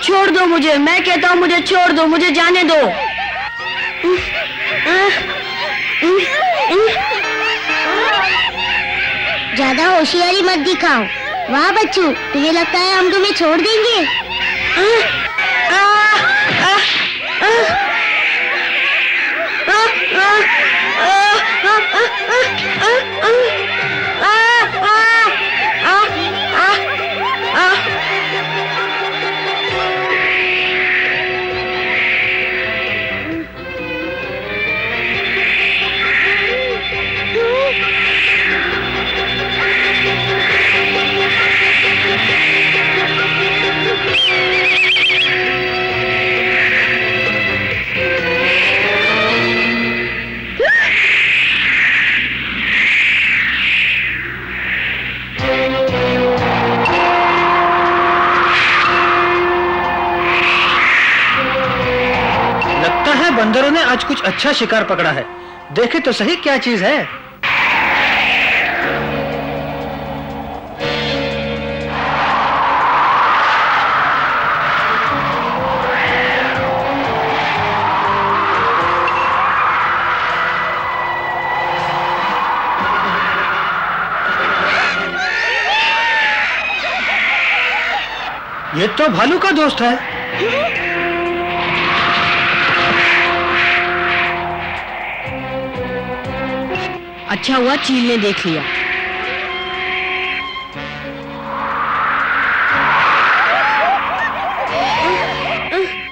छोड़ दो मुझे, मैं कहता हूँ मुझे छोड़ दो, मुझे जाने दो। ज्यादा होशियारी मत दिखाओ। वाह बच्चू, तुझे लगता है हम तुम्हें छोड़ देंगे? बंदरों ने आज कुछ अच्छा शिकार पकड़ा है। देखे तो सही क्या चीज है। ये तो भालू का दोस्त है। अच्छा हुआ चील ने देख लिया।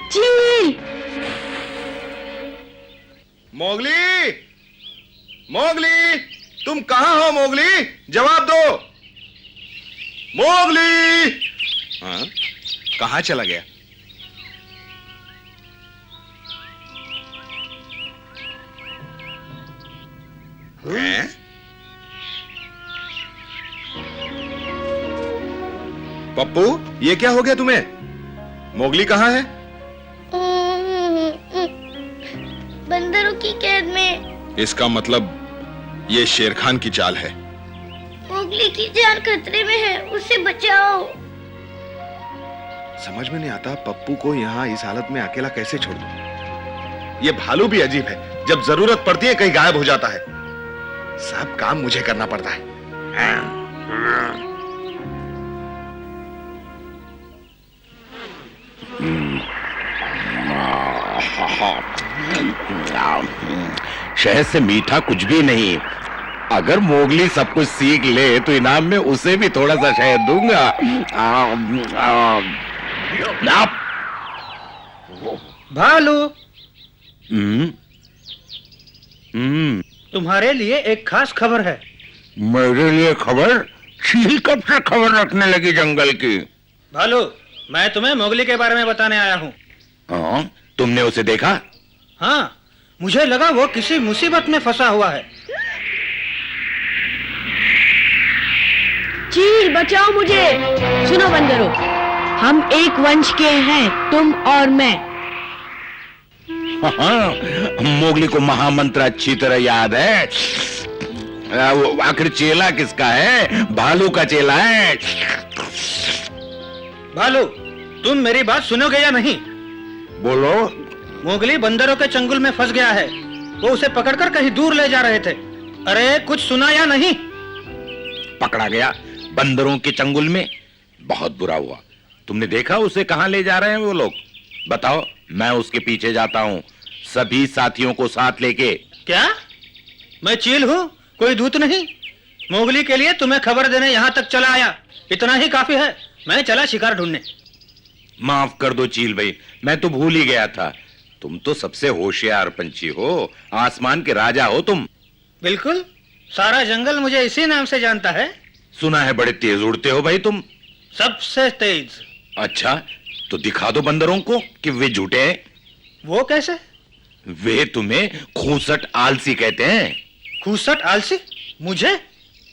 चील! मोगली, मोगली, तुम कहाँ हो मोगली? जवाब दो। मोगली! हाँ? कहाँ चला गया? हैं? पप्पू, ये क्या हो गया तुम्हें? मोगली कहाँ है? बंदरों की कैद में। इसका मतलब ये शेर खान की चाल है। मोगली की जान खतरे में है, उसे बचाओ। समझ में नहीं आता पप्पू को यहाँ इस हालत में अकेला कैसे छोड़ दूं? ये भालू भी अजीब है, जब जरूरत पड़ती है कहीं गायब हो जाता है। सब काम मुझे करना पड़ता है। शहद से मीठा कुछ भी नहीं। अगर मोगली सब कुछ सीख ले तो इनाम में उसे भी थोड़ा सा शहद दूंगा। भालू, तुम्हारे लिए एक खास खबर है। मेरे लिए खबर? चील कब से खबर रखने लगी जंगल की? भालू, मैं तुम्हें मोगली के बारे में बताने आया हूँ। हाँ, तुमने उसे देखा? हाँ, मुझे लगा वो किसी मुसीबत में फंसा हुआ है। चील बचाओ मुझे। सुनो बंदरों, हम एक वंश के हैं, तुम और मैं। हाँ, मोगली को महामंत्र अच्छी तरह याद है। आखिर चेला किसका है? भालू का चेला है। भालू, तुम मेरी बात सुनोगे या नहीं? बोलो। मोगली बंदरों के चंगुल में फंस गया है। वो उसे पकड़कर कहीं दूर ले जा रहे थे। अरे कुछ सुना या नहीं? पकड़ा गया बंदरों के चंगुल में? बहुत बुरा हुआ। तुमने देखा उसे कहां ले जा रहे हैं वो लोग? बताओ, मैं उसके पीछे जाता हूं, सभी साथियों को साथ लेके। क्या? मैं चील हूं, कोई दूत नहीं। मोगली के लिए तुम्हें खबर देने यहां तक चला आया, इतना ही काफी है। मैं चला शिकार ढूंढने। माफ कर दो चील भाई, मैं तो भूल ही गया था। तुम तो सबसे होशियार पंछी हो, आसमान के राजा हो तुम। बिल्कुल, सारा जंगल मुझे इसी नाम से जानता है। सुना है बड़े तेज उड़ते हो भाई तुम। सबसे तेज। अच्छा, तो दिखा दो बंदरों को कि वे झूठे हैं। वो कैसे? वे तुम्हें खूसट आलसी कहते हैं। खूसट आलसी? मुझे?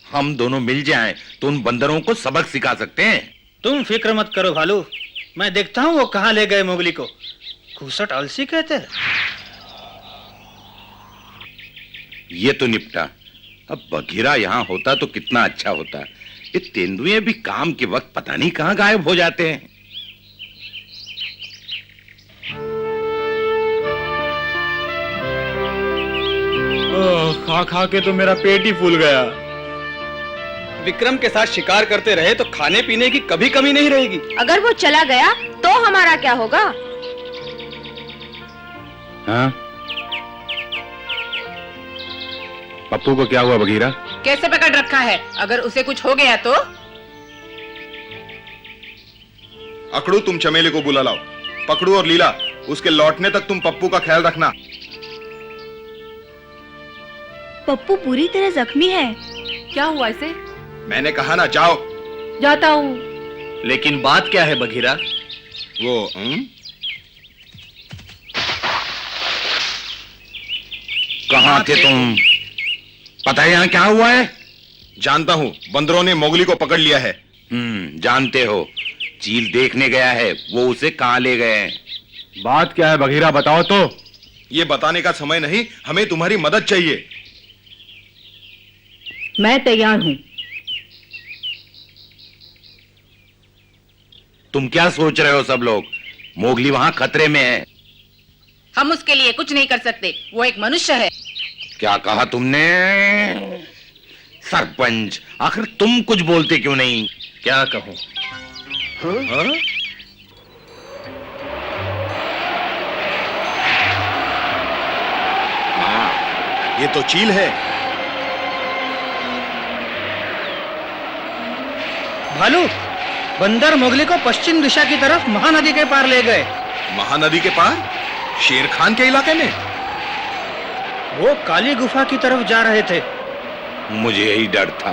हम दोनों मिल जाएं तो उन बंदरों को सबक सिखा सकते हैं। तुम फिक्र मत करो भालू, मैं देखता हूँ वो कहाँ ले गए मोगली को। खूसट आलसी कहते हैं? ये तो निपटा। अब बघीरा यहाँ होता तो कितना अच्छा होता। ये तेंदुए भी काम के वक्त पता नहीं कहाँ गायब हो जाते हैं। खा खा के तो मेरा पेट ही फूल गया। विक्रम के साथ शिकार करते रहे तो खाने पीने की कभी कमी नहीं रहेगी। अगर वो चला गया तो हमारा क्या होगा? हाँ? पप्पू को क्या हुआ बगीरा? कैसे पकड़ रखा है? अगर उसे कुछ हो गया तो? अकड़ू, तुम चमेली को बुला लाओ। पकड़ू और लीला, उसके लौटने तक तुम पप्पू का ख्याल रखना। पप्पू पूरी तरह जख्मी है। क्या हुआ इसे? मैंने कहा ना, जाओ। जाता हूँ। लेकिन बात क्या है बघीरा? वो कहाँ थे तुम? पता है यहाँ क्या हुआ है? जानता हूँ, बंदरों ने मोगली को पकड़ लिया है। जानते हो। चील देखने गया है, वो उसे कहाँ ले गए हैं? बात क्या है बगीरा, बताओ तो। ये बताने का समय नहीं, हमें तुम्हारी मदद चाहिए। मैं तैयार हूँ। तुम क्या सोच रहे हो सब लोग? मोगली वहां खतरे में है। हम उसके लिए कुछ नहीं कर सकते, वो एक मनुष्य है। क्या कहा तुमने? सरपंच, आखिर तुम कुछ बोलते क्यों नहीं? क्या कहूं? हाँ? ये तो चील है। भालू, बंदर मोगली को पश्चिम दिशा की तरफ महानदी के पार ले गए। महानदी के पार? शेर खान के इलाके में? वो काली गुफा की तरफ जा रहे थे। मुझे यही डर था।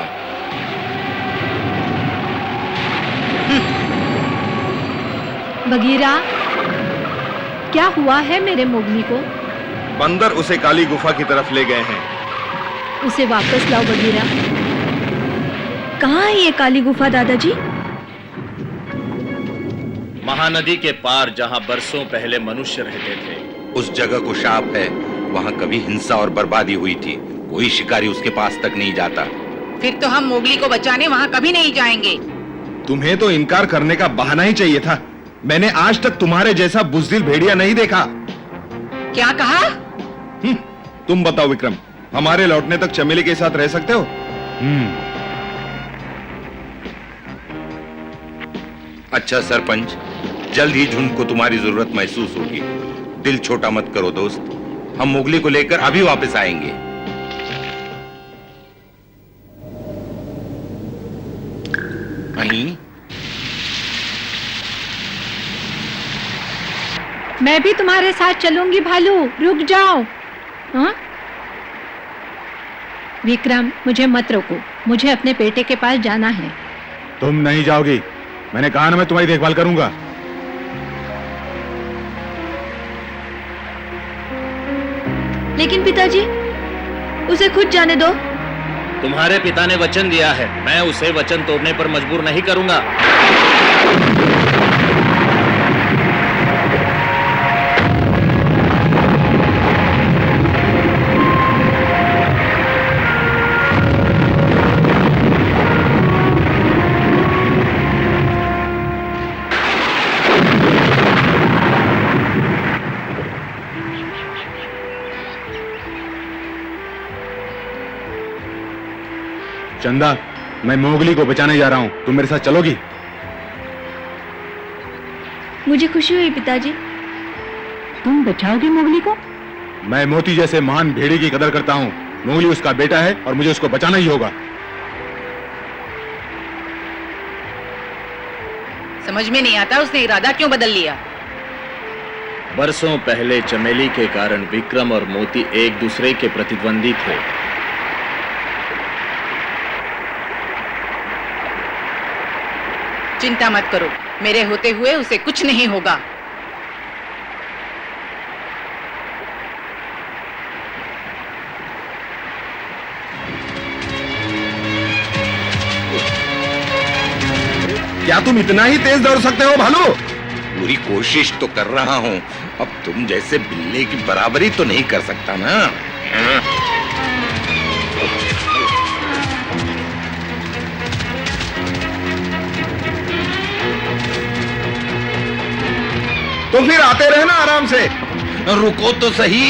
बगीरा, क्या हुआ है मेरे मोगली को? बंदर उसे काली गुफा की तरफ ले गए हैं। उसे वापस लाओ बगीरा। कहाँ है ये काली गुफा दादाजी? महानदी के पार, जहां बरसों पहले मनुष्य रहते थे। उस जगह को शाप है, वहां कभी हिंसा और बर्बादी हुई थी। कोई शिकारी उसके पास तक नहीं जाता। फिर तो हम मोगली को बचाने वहाँ कभी नहीं जाएंगे। तुम्हें तो इनकार करने का बहाना ही चाहिए था। मैंने आज तक तुम्हारे जैसा बुज़दिल भेड़िया नहीं देखा। क्या कहा? तुम बताओ विक्रम, हमारे लौटने तक चमेली के साथ रह सकते हो? अच्छा सरपंच, जल्द ही झुंड को तुम्हारी जरूरत महसूस होगी। दिल छोटा मत करो दोस्त, हम मोगली को लेकर अभी वापस आएंगे। कहीं मैं भी तुम्हारे साथ चलूंगी भालू, रुक जाओ। हाँ? विक्रम, मुझे मत रोको, मुझे अपने बेटे के पास जाना है। तुम नहीं जाओगी, मैंने कहा ना मैं तुम्हारी देखभाल करूंगा। लेकिन पिताजी, उसे खुद जाने दो। तुम्हारे पिता ने वचन दिया है, मैं उसे वचन तोड़ने पर मजबूर नहीं करूंगा। चंदा, मैं मोगली को बचाने जा रहा हूँ, तुम मेरे साथ चलोगी? मुझे खुशी हुई पिताजी। तुम बचाओगे मोगली को? मैं मोती जैसे महान भेड़ी की कदर करता हूँ। मोगली उसका बेटा है और मुझे उसको बचाना ही होगा। समझ में नहीं आता उसने इरादा क्यों बदल लिया। बरसों पहले चमेली के कारण विक्रम और मोती एक दूसरे के प्रतिद्वंदी थे। चिंता मत करो, मेरे होते हुए उसे कुछ नहीं होगा। क्या तुम इतना ही तेज दौड़ सकते हो भालू? पूरी कोशिश तो कर रहा हूँ। अब तुम जैसे बिल्ले की बराबरी तो नहीं कर सकता ना। तो फिर आते रहना आराम से। रुको तो सही।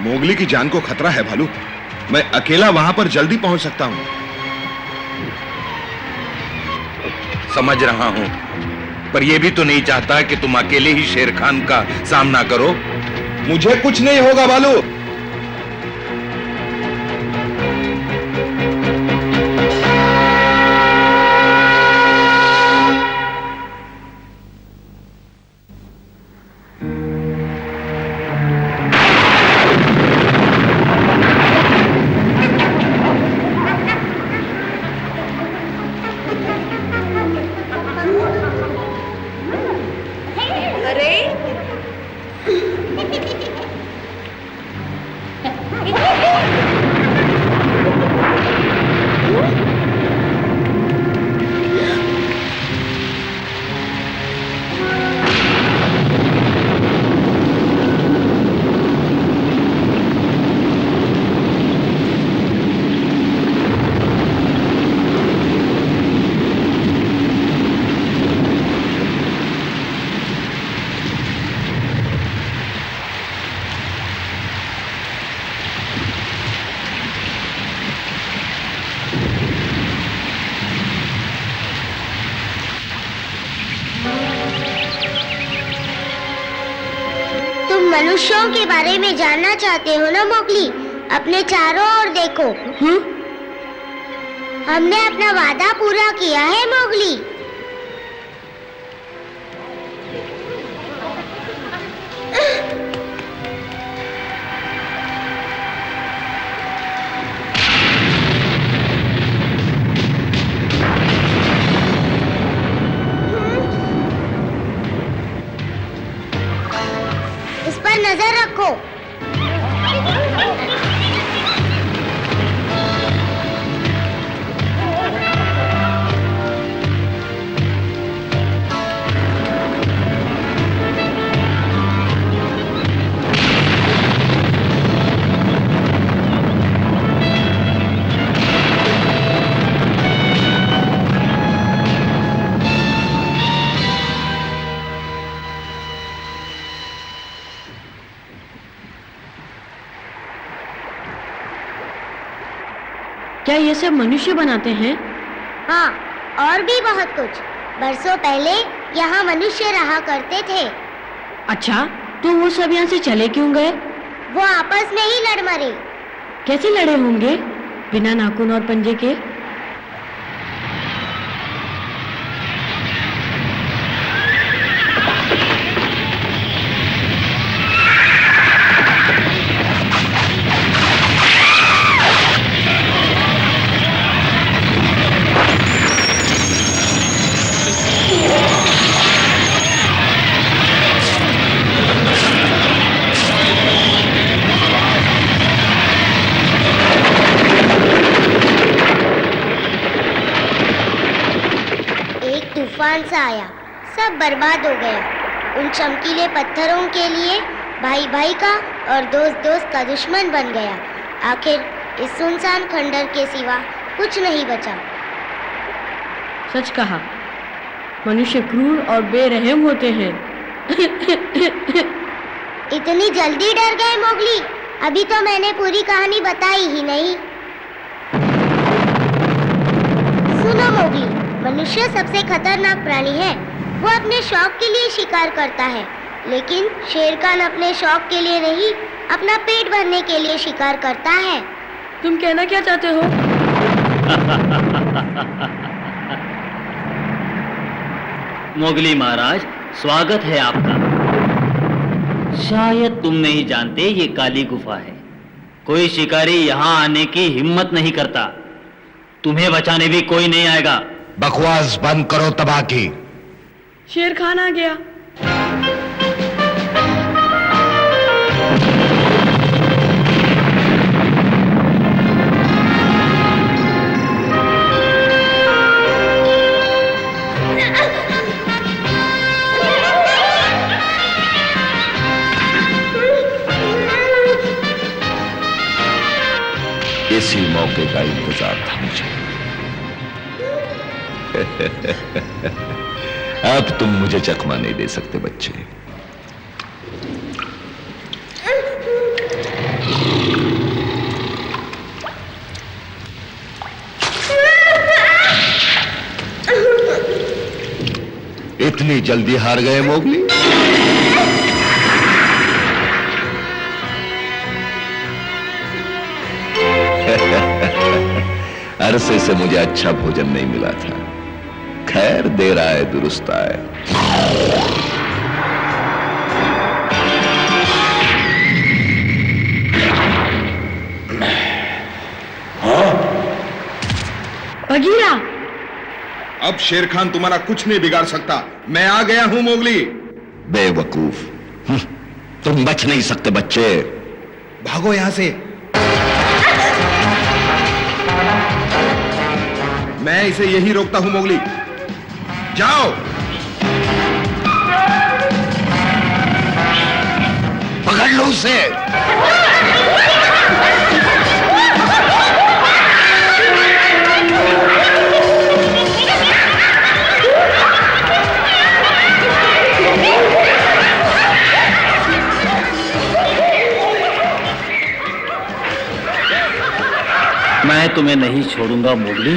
मोगली की जान को खतरा है भालू। मैं अकेला वहां पर जल्दी पहुंच सकता हूं। समझ रहा हूं, पर यह भी तो नहीं चाहता कि तुम अकेले ही शेर खान का सामना करो। मुझे कुछ नहीं होगा भालू। मनुष्यों के बारे में जानना चाहते हो ना मोगली? अपने चारों ओर देखो। हमने अपना वादा पूरा किया है मोगली। इस पर नजर रखो। क्या ये सब मनुष्य बनाते हैं? हाँ, और भी बहुत कुछ। बरसों पहले यहाँ मनुष्य रहा करते थे। अच्छा, तो वो सब यहाँ से चले क्यों गए? वो आपस में ही लड़ मरे। कैसे लड़े होंगे? बिना नाखून और पंजे के? तूफान सा आया, सब बर्बाद हो गया। उन चमकीले पत्थरों के लिए भाई भाई का और दोस्त दोस्त का दुश्मन बन गया। आखिर इस सुनसान खंडर के सिवा कुछ नहीं बचा। सच कहा, मनुष्य क्रूर और बेरहम होते हैं। इतनी जल्दी डर गए मोगली? अभी तो मैंने पूरी कहानी बताई ही नहीं। सुनो मोगली, मनुष्य सबसे खतरनाक प्राणी है। वो अपने शौक के लिए शिकार करता है, लेकिन शेर खान अपने शौक के लिए नहीं, अपना पेट भरने के लिए शिकार करता है। तुम कहना क्या चाहते हो? मोगली महाराज, स्वागत है आपका। शायद तुम नहीं जानते, ये काली गुफा है। कोई शिकारी यहाँ आने की हिम्मत नहीं करता। तुम्हें बचाने भी कोई नहीं आएगा। बकवास बंद करो तबाकी। शेर खान आ गया। इसी मौके का इंतजार था मुझे। अब तुम मुझे चकमा नहीं दे सकते बच्चे। इतनी जल्दी हार गए मोगली? अरसे से मुझे अच्छा भोजन नहीं मिला था। खैर, देर आए दुरुस्त आए। बगीरा, अब शेर खान तुम्हारा कुछ नहीं बिगाड़ सकता। मैं आ गया हूं मोगली। बेवकूफ, तुम बच नहीं सकते बच्चे। भागो यहां से। मैं इसे यही रोकता हूं मोगली। जाओ। पकड़ लो उसे। मैं तुम्हें नहीं छोड़ूंगा मोगली।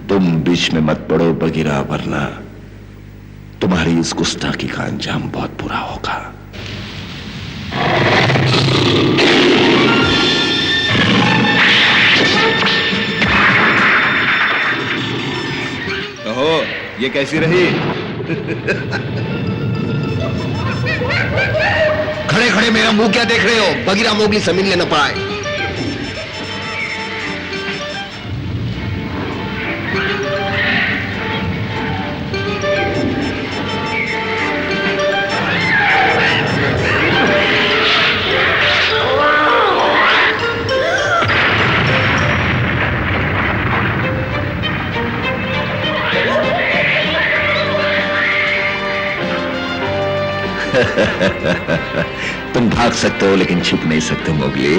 तुम बीच में मत पड़ो बगीरा, वरना तुम्हारी इस गुस्ताखी का अंजाम बहुत बुरा होगा। ओहो, ये कैसी रही? खड़े खड़े मेरा मुंह क्या देख रहे हो? बगीरा मोगली जमीन ले न पाए। तुम भाग सकते हो लेकिन छिप नहीं सकते मोगली।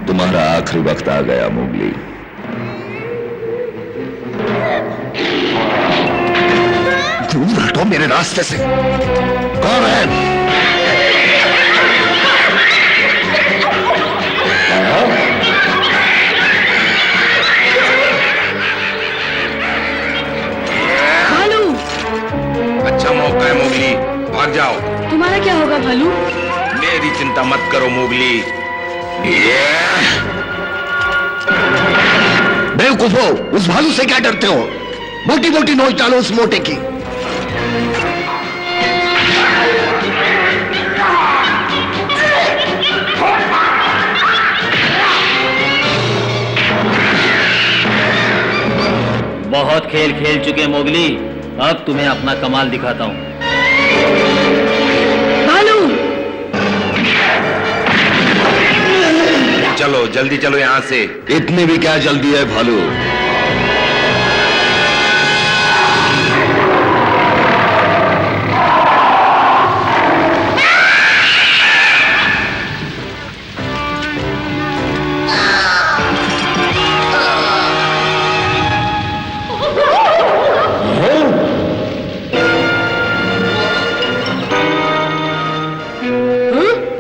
तुम्हारा आखिरी वक्त आ गया मोगली। दूर हटो मेरे रास्ते से। कौन है? भालू, अच्छा मौका है मोगली, भाग जाओ। तुम्हारा क्या होगा भालू? मेरी चिंता मत करो मोगली। बेवकूफो, उस भालू से क्या डरते हो? मोटी मोटी नोच डालो उस मोटे की। बहुत खेल खेल चुके मोगली, अब तुम्हें अपना कमाल दिखाता हूं। भालू, चलो जल्दी चलो यहां से। इतनी भी क्या जल्दी है भालू?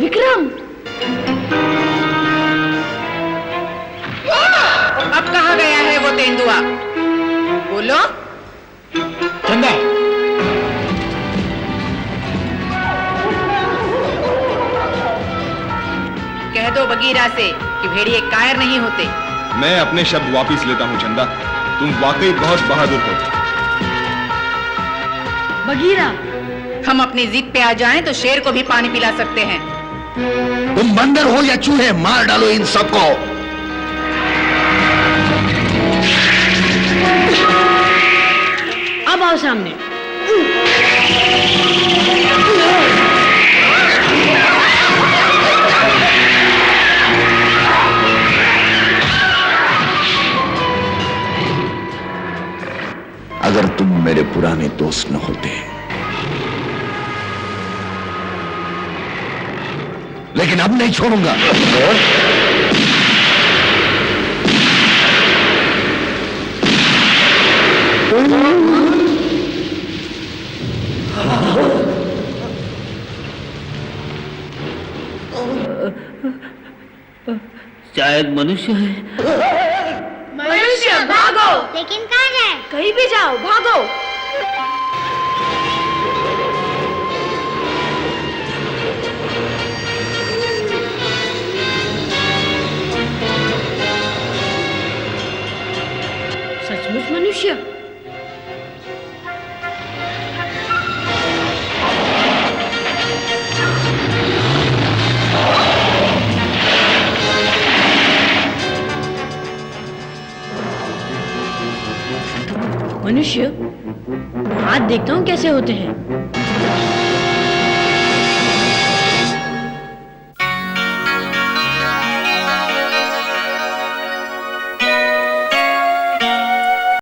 विक्रम, अब कहाँ गया है वो तेंदुआ? बोलो। चंदा, कह दो बगीरा से कि भेड़िए कायर नहीं होते। मैं अपने शब्द वापिस लेता हूं चंदा। तुम वाकई बहुत बहादुर हो। बगीरा, हम अपनी जिद पे आ जाएं तो शेर को भी पानी पिला सकते हैं। तुम बंदर हो या चूहे, मार डालो इन सबको। अब आओ सामने। पुराने दोस्त न होते, लेकिन अब नहीं छोड़ूंगा। शायद मनुष्य है। मनुष्य भागो, लेकिन कहाँ जाए? कहीं भी जाओ, भागो। सचमुच मनुष्य? मनुष्य, हाथ देखता हूँ कैसे होते हैं।